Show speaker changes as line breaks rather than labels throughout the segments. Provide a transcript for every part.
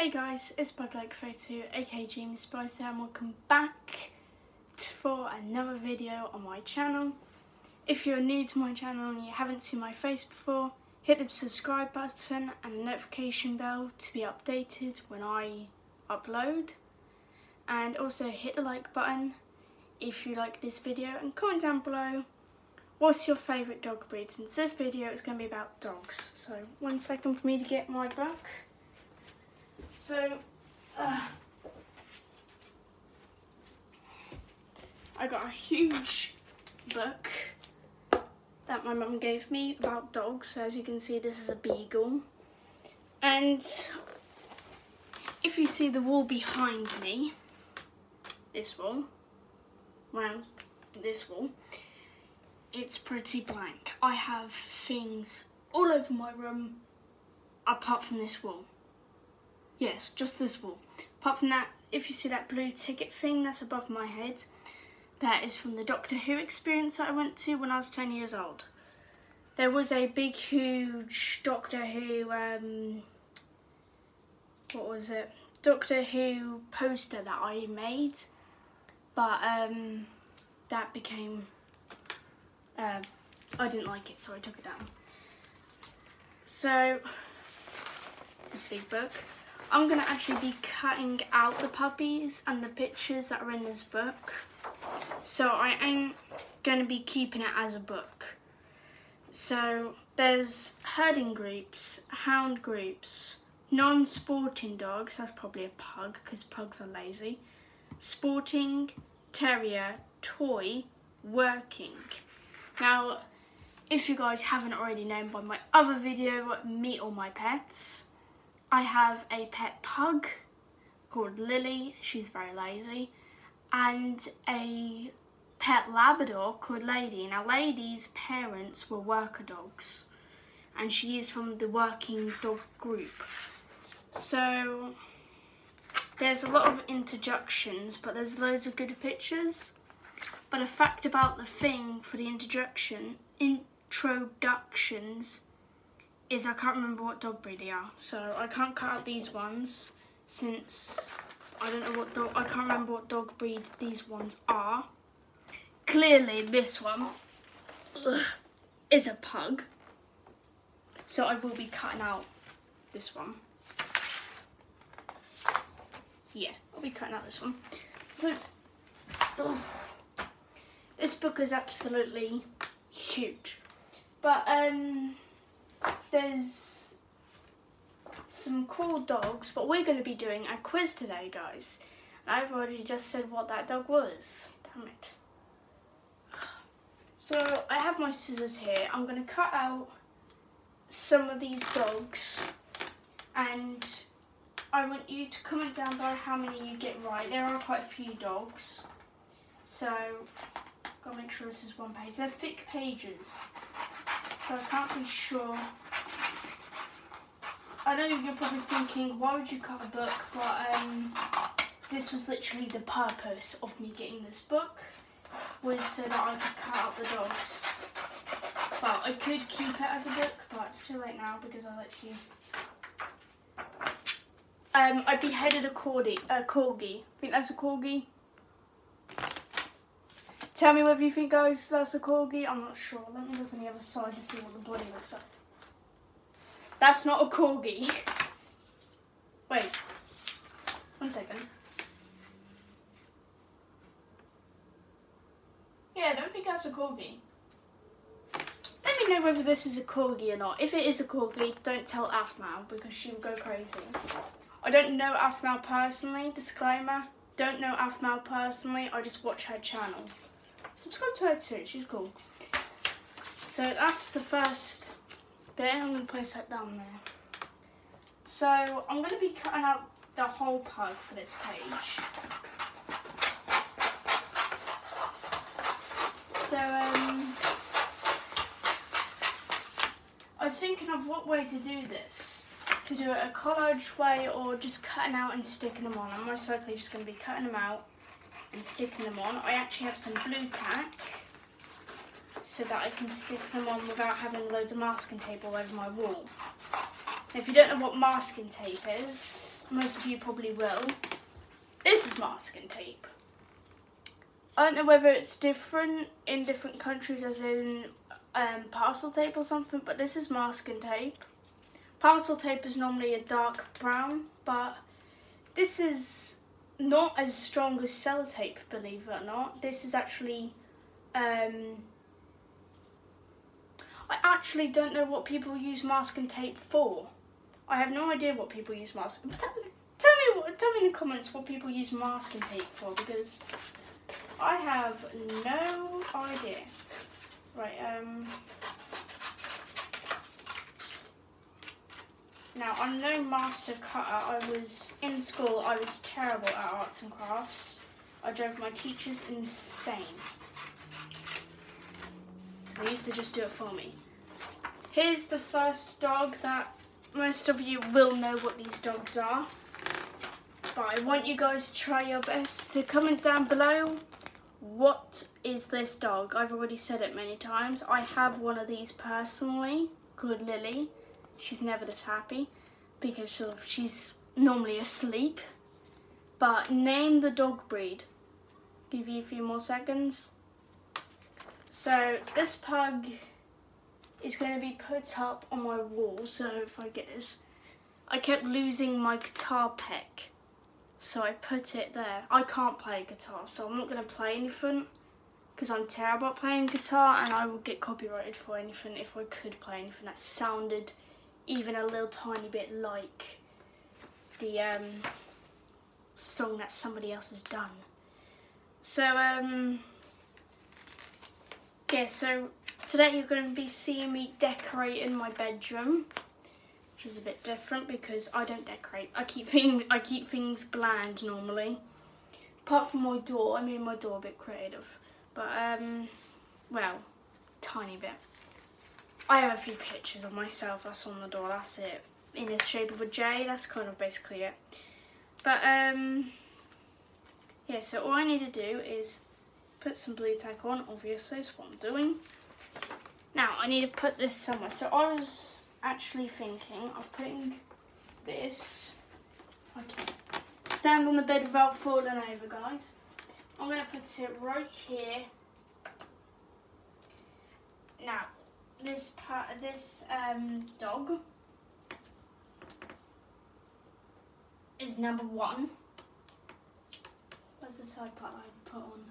Hey guys, it's Buglyke32 aka Jamie Spicer and welcome back for another video on my channel. If you're new to my channel and you haven't seen my face before, hit the subscribe button and the notification bell to be updated when I upload. And also hit the like button if you like this video and comment down below what's your favourite dog breed, since this video is going to be about dogs. So 1 second for me to get my book. So, I got a huge book that my mum gave me about dogs. So as you can see, this is a beagle. And if you see the wall behind me, this wall, around this wall, it's pretty blank. I have things all over my room apart from this wall. Yes, just this wall. Apart from that, if you see that blue ticket thing that's above my head, that is from the Doctor Who experience that I went to when I was 10 years old. There was a big, huge Doctor Who, what was it? Doctor Who poster that I made, but that became, I didn't like it, so I took it down. So, this big book. I'm going to actually be cutting out the puppies and the pictures that are in this book. So I ain't going to be keeping it as a book. So there's herding groups, hound groups, non-sporting dogs, that's probably a pug because pugs are lazy, sporting, terrier, toy, working. Now, if you guys haven't already known by my other video, Meet All My Pets, I have a pet pug called Lily, she's very lazy, and a pet Labrador called Lady. Now Lady's parents were worker dogs and she is from the working dog group. So there's a lot of interjections, but there's loads of good pictures. But a fact about the thing for the introductions is I can't remember what dog breed they are, so I can't cut out these ones since I don't know what dog, I can't remember what dog breed these ones are. Clearly this one is a pug, so I will be cutting out this one. Yeah, I'll be cutting out this one. So, this book is absolutely huge, but there's some cool dogs, but we're going to be doing a quiz today, guys. And I've already just said what that dog was. Damn it. So I have my scissors here. I'm going to cut out some of these dogs, and I want you to comment down below how many you get right. There are quite a few dogs, so I've got to make sure this is one page. They're thick pages, so I can't be sure. I know you're probably thinking, why would you cut a book? But this was literally the purpose of me getting this book, was so that I could cut out the dogs. Well, I could keep it as a book, but it's too late now because I let you. I beheaded a corgi. I think that's a corgi. Tell me whether you think, guys, that's a corgi. I'm not sure. Let me look on the other side to see what the body looks like. That's not a corgi. Wait. 1 second. Yeah, I don't think that's a corgi. Let me know whether this is a corgi or not. If it is a corgi, don't tell Afmal because she will go crazy. I don't know Afmal personally. Disclaimer. Don't know Afmal personally. I just watch her channel. Subscribe to her too. She's cool. So that's the first bit. I'm going to place that down there. So I'm going to be cutting out the whole pug for this page. So I was thinking of what way to do this. To do it a collage way or just cutting out and sticking them on. I'm most likely just going to be cutting them out and sticking them on. I actually have some blue tack so that I can stick them on without having loads of masking tape all over my wall. If you don't know what masking tape is, most of you probably will. This is masking tape. I don't know whether it's different in different countries as in parcel tape or something, but this is masking tape. Parcel tape is normally a dark brown, but this is not as strong as sellotape, believe it or not. This is actually, I actually don't know what people use masking tape for. I have no idea what people use masking. Tell me in the comments what people use masking tape for, because I have no idea. Right, now I'm no master cutter. I was in school, I was terrible at arts and crafts. I drove my teachers insane, because they used to just do it for me. Here's the first dog that most of you will know what these dogs are. But I want you guys to try your best to comment down below, what is this dog? I've already said it many times. I have one of these personally, called Lily. She's never this happy because she's normally asleep. But name the dog breed. Give you a few more seconds. So this pug is going to be put up on my wall. So if I get this, I kept losing my guitar pick, so I put it there. I can't play guitar, so I'm not going to play anything because I'm terrible at playing guitar, and I would get copyrighted for anything if I could play anything that sounded even a little tiny bit like the song that somebody else has done. So yeah, so today you're going to be seeing me decorating my bedroom, which is a bit different because I don't decorate. I keep things bland normally. Apart from my door, I made my door a bit creative, but well, tiny bit. I have a few pictures of myself that's on the door. That's it, in the shape of a J. That's kind of basically it. But yeah. So all I need to do is put some blue tack on. Obviously, that's what I'm doing. Now I need to put this somewhere. So I was actually thinking of putting this. I can't stand on the bed without falling over, guys. I'm going to put it right here. Now this dog is number 1. Where's the side part I put on?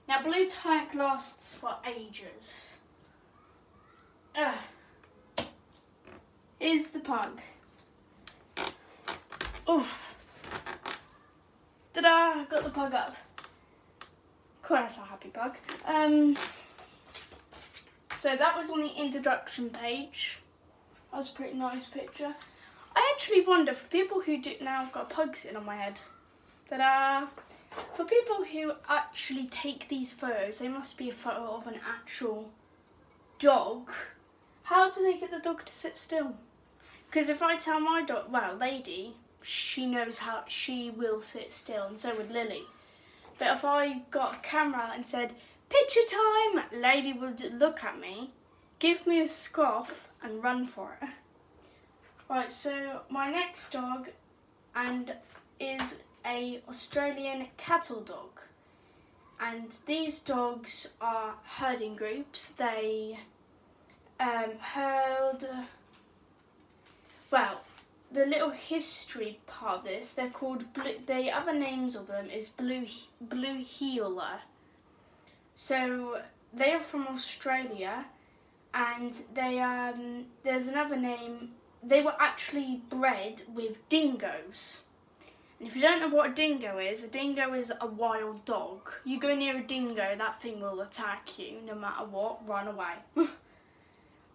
Now blue tack lasts for ages. Here's the pug. Oof. Ta-da! Got the pug up. Cool, that's a happy pug. So that was on the introduction page. That was a pretty nice picture. I actually wonder, for people who do now, I've got a pug sitting on my head. Ta-da! For people who actually take these photos, they must be a photo of an actual dog. How do they get the dog to sit still? Because if I tell my dog, well, lady, she knows how she will sit still, and so would Lily. But if I got a camera and said, picture time, lady would look at me, give me a scoff and run for it. Right, so my next dog is a Australian cattle dog, and these dogs are herding groups. They herd, well, the little history part of this, they're called the other names of them is blue heeler. So they are from Australia, and they there's another name. They were actually bred with dingoes. And if you don't know what a dingo is a wild dog. You go near a dingo, that thing will attack you no matter what. Run away.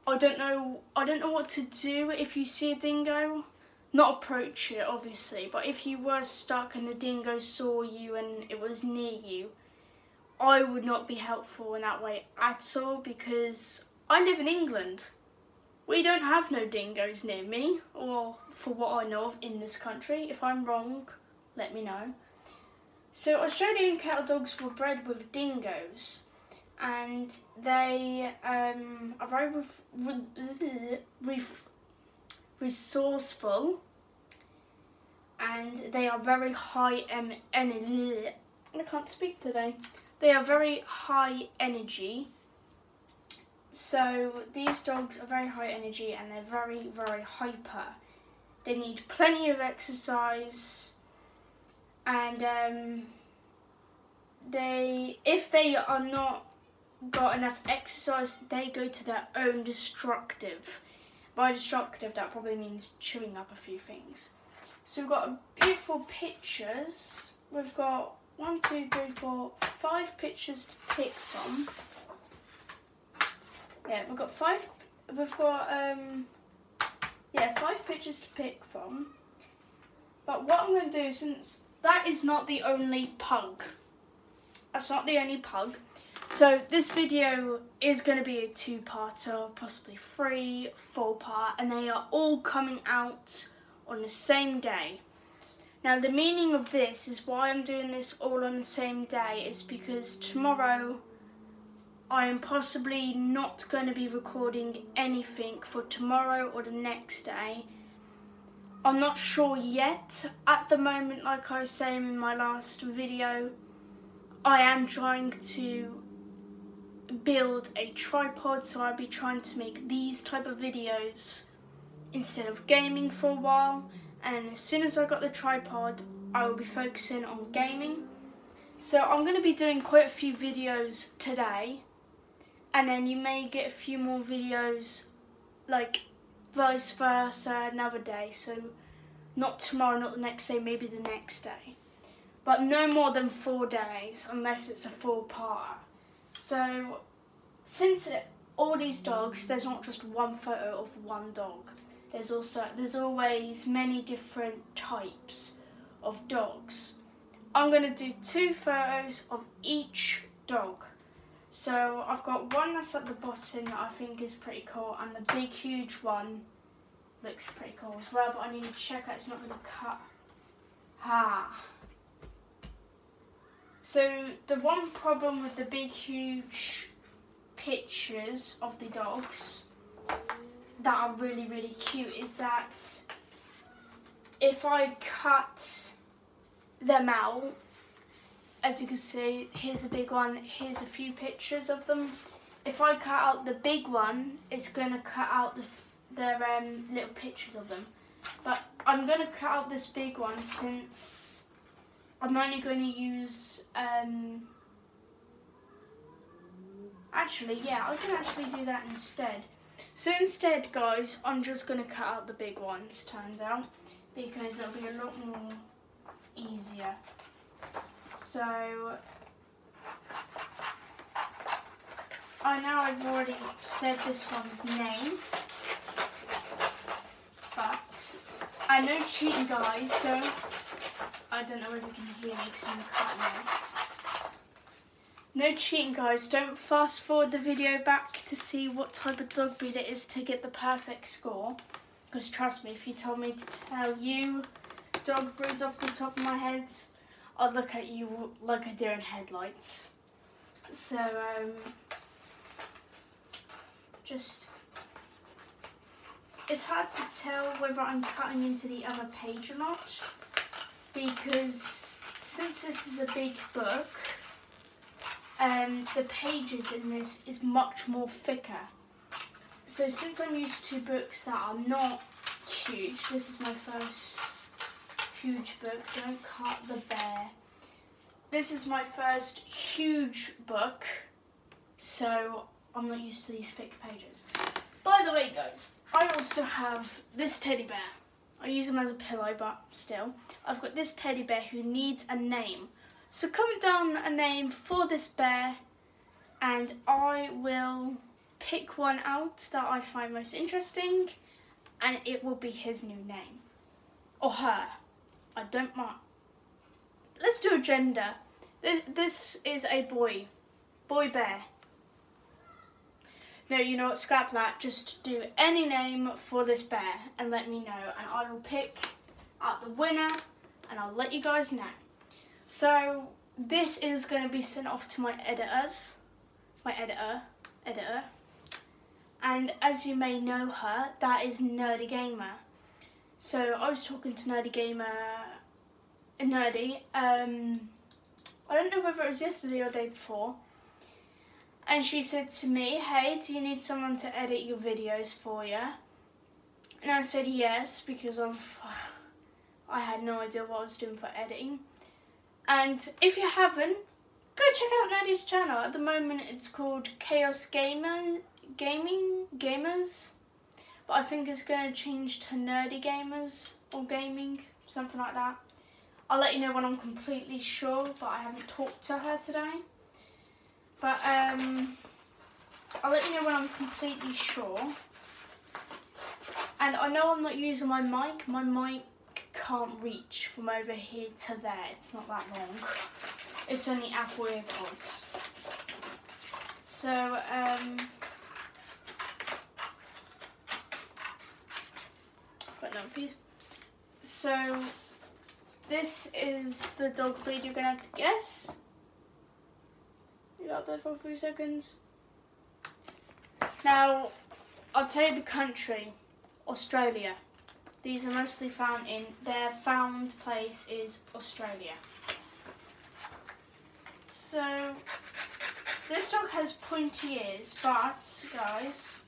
I don't know what to do if you see a dingo. Not approach it, obviously, but if you were stuck and the dingo saw you and it was near you, I would not be helpful in that way at all, because I live in England. We don't have no dingoes near me, or for what I know of in this country. If I'm wrong, let me know. So Australian cattle dogs were bred with dingoes, and they are very resourceful, and they are very high energy. I can't speak today. They are very high energy. So these dogs are very high energy and they're very, very hyper. They need plenty of exercise, and if they are not got enough exercise, they go to their own destructive. By destructive, that probably means chewing up a few things. So we've got beautiful pictures. We've got 1, 2, 3, 4, 5 pictures to pick from. Yeah, we've got 5. We've got 5 pictures to pick from. But what I'm going to do, since that is not the only pug, that's not the only pug. So this video is going to be a 2-parter, possibly 3, 4-part, and they are all coming out on the same day. Now the meaning of this is why I'm doing this all on the same day is because tomorrow I am possibly not going to be recording anything for tomorrow or the next day. I'm not sure yet. At the moment, like I was saying in my last video, I am trying to build a tripod, so I'll be trying to make these type of videos instead of gaming for a while, and as soon as I got the tripod I will be focusing on gaming. So I'm going to be doing quite a few videos today, and then you may get a few more videos like vice versa another day, so not tomorrow, not the next day, maybe the next day, but no more than 4 days unless it's a 4-part. So since all these dogs, there's not just one photo of one dog. There's always many different types of dogs. I'm going to do 2 photos of each dog. So I've got one that's at the bottom that I think is pretty cool, and the big huge one looks pretty cool as well, but I need to check that it's not going to cut. So the one problem with the big huge pictures of the dogs that are really, really cute is that if I cut them out, as you can see, here's a big one, here's a few pictures of them. If I cut out the big one, it's going to cut out their little pictures of them. But I'm going to cut out this big one since I'm only going to use, actually, yeah, I can actually do that instead. So instead, guys, I'm just going to cut out the big ones, turns out, because it'll be a lot more easier. So, I know I've already said this one's name, but I know cheating, guys, I don't know if you can hear me because I'm cutting this. No cheating, guys, don't fast forward the video back to see what type of dog breed it is to get the perfect score. Because trust me, if you told me to tell you dog breeds off the top of my head, I'd look at you like a deer in headlights. So, it's hard to tell whether I'm cutting into the other page or not, because since this is a big book, the pages in this is much more thicker. So since I'm used to books that are not huge, this is my first huge book. Don't cut the bear. This is my first huge book, so I'm not used to these thick pages. By the way, guys, I also have this teddy bear. I use him as a pillow, but still. I've got this teddy bear who needs a name. So comment down a name for this bear, and I will pick one out that I find most interesting, and it will be his new name. Or her. I don't mind. Let's do a gender. This is a boy. Boy bear. No, you know what, scrap that. Just do any name for this bear and let me know, and I will pick out the winner and I'll let you guys know. So this is going to be sent off to my editors my editor. And as you may know her, that is Nerdy Gamer. So I was talking to Nerdy Gamer, Nerdy, I don't know whether it was yesterday or the day before, and she said to me, hey, do you need someone to edit your videos for you? And I said yes, because I had no idea what I was doing for editing. And if you haven't, go check out Nerdy's channel. At the moment it's called Chaos Gamers, but I think it's going to change to Nerdy Gamers or Gaming, something like that. I'll let you know when I'm completely sure, but I haven't talked to her today. But I'll let you know when I'm completely sure. And I know I'm not using my mic. My mic can't reach from over here to there. It's not that long. It's only Apple AirPods. So, but no, please. So, this is the dog breed you're going to have to guess. You got there for 3 seconds. Now, I'll tell you the country, Australia. These are mostly found in, their found place is Australia. So, this dog has pointy ears, but, guys,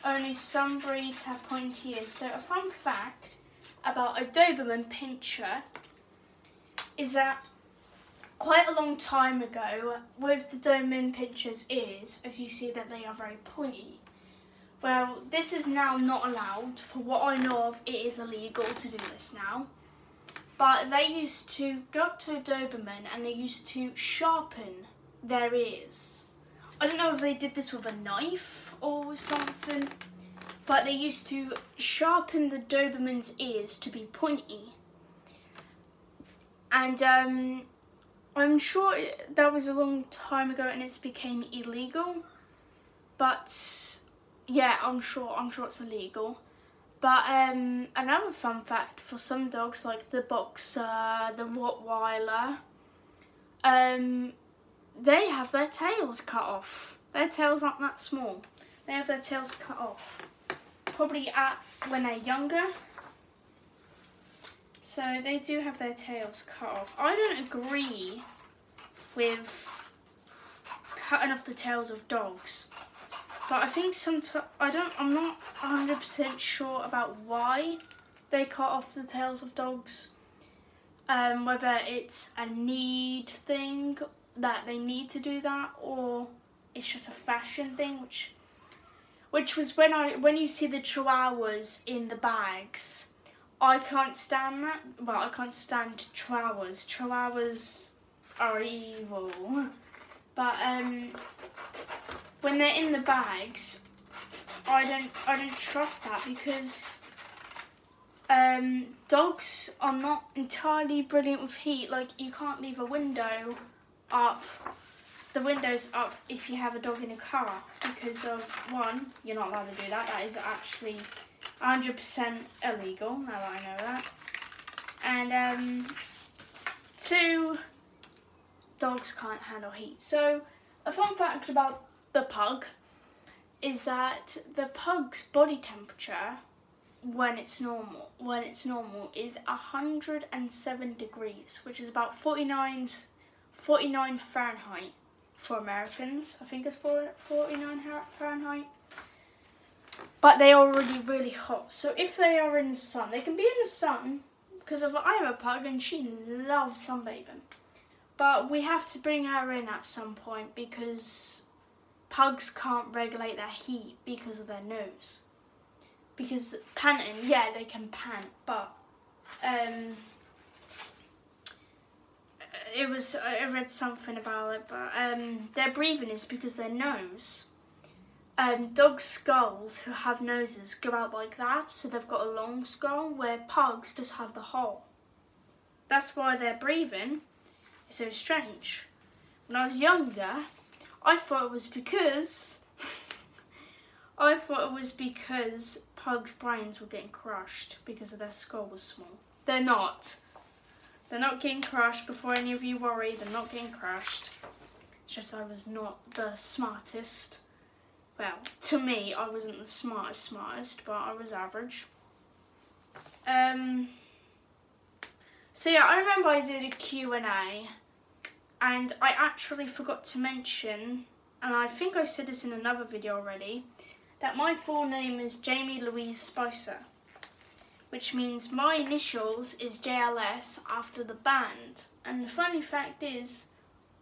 only some breeds have pointy ears. So, a fun fact about a Doberman Pinscher is that quite a long time ago, with the Doberman Pinscher's ears, as you see that they are very pointy, well, this is now not allowed. For what I know of, it is illegal to do this now. But they used to go up to a Doberman and they used to sharpen their ears. I don't know if they did this with a knife or something, but they used to sharpen the Doberman's ears to be pointy. And I'm sure that was a long time ago and it's became illegal. But yeah, I'm sure it's illegal. But another fun fact for some dogs, like the Boxer, the Rottweiler, they have their tails cut off. Their tails aren't that small. They have their tails cut off. Probably when they're younger. So they do have their tails cut off. I don't agree with cutting off the tails of dogs. But I think I'm not 100% sure about why they cut off the tails of dogs. Whether it's a need thing, that they need to do that, or it's just a fashion thing, which was when you see the Chihuahuas in the bags. I can't stand that. Well, I can't stand Chihuahuas. Chihuahuas are evil. But when they're in the bags, I don't trust that, because dogs are not entirely brilliant with heat. Like, you can't leave a window up, the window's up if you have a dog in a car, because of, one, you're not allowed to do that. That is actually 100% illegal, now that I know that. And two, dogs can't handle heat. So a fun fact about the pug is that the pug's body temperature when it's normal is 107 degrees, which is about 49 Fahrenheit for Americans. I think it's 49 Fahrenheit. But they are really, really hot. So if they are in the sun, they can be in the sun, because I have a pug and she loves sunbathing. But we have to bring her in at some point, because pugs can't regulate their heat because of their nose. Because panting, yeah, they can pant, but I read something about it, but their breathing is because their nose. Dog skulls who have noses go out like that, so they've got a long skull, where pugs just have the hole. That's why their breathing is so strange. When I was younger, I thought it was because pugs' brains were getting crushed because their skull was small. They're not. They're not getting crushed. Before any of you worry, they're not getting crushed. It's just I was not the smartest. Well, to me, I wasn't the smartest, but I was average. So yeah, I remember I did a Q&A, and I actually forgot to mention, and I think I said this in another video already, that my full name is Jamie Louise Spicer, which means my initials is JLS after the band. And the funny fact is,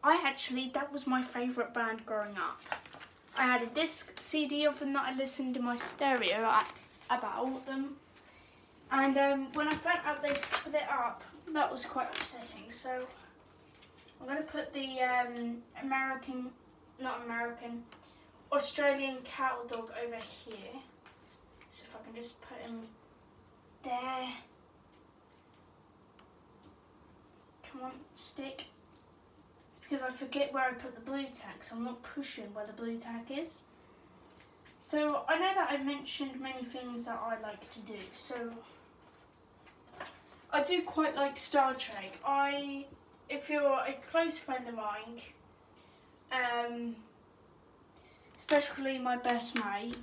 that was my favourite band growing up. I had a disc CD of them that I listened to my stereo about them. And when I found out they split up, that was quite upsetting. So I'm going to put the Australian cattle dog over here. So if I can just put him there. Come on, stick. It's because I forget where I put the blue tack, so I'm not pushing where the blue tack is. So I know that I've mentioned many things that I like to do. So I do quite like Star Trek. If you're a close friend of mine, especially my best mate,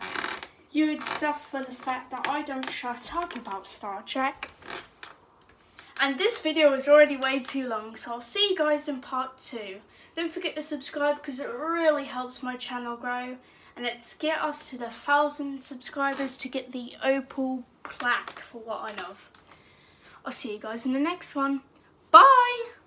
you would suffer the fact that I don't shut up about Star Trek. And this video is already way too long, so I'll see you guys in part 2. Don't forget to subscribe because it really helps my channel grow. And let's get us to the 1,000 subscribers to get the Opal plaque for what I love. I'll see you guys in the next one. Bye!